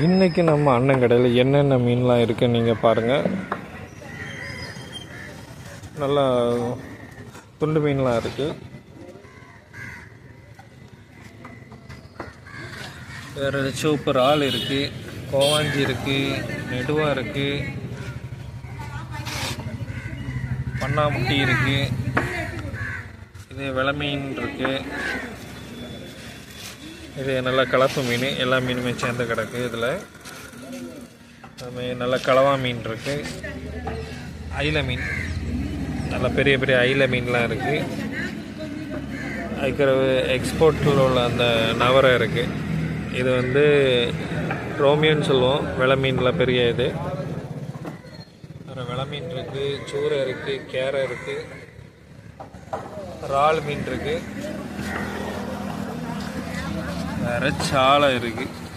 இன்றைக்கி நம்ம அண்ணன் கடையில் என்னென்ன மீன்லாம் இருக்குன்னு நீங்கள் பாருங்கள். நல்லா துண்டு மீன்லாம் இருக்குது. வேறு சிவப்பு இறால் இருக்குது, கோவாஞ்சி இருக்குது, நெடுவா இருக்குது, பண்ணாமுட்டி இருக்குது, இது வெலை மீன் இருக்குது. இது நல்லா கலப்பு மீன், எல்லா மீனுமே சேர்ந்து கிடக்கு. இதில் நல்ல கலவா மீன் இருக்குது, ஐல மீன், நல்ல பெரிய பெரிய ஐல மீன்லாம் இருக்குது. அதுக்கு எக்ஸ்போர்ட்டில் உள்ள அந்த நவரை இருக்குது. இது ரோமியோன்னு சொல்லுவோம், வெலை மீனில் பெரிய இது. வேறு வெலை மீன் இருக்குது, சூரை இருக்குது, கேரை இருக்குது, இறால் மீன் இருக்குது, வேறு சாலை இருக்குது.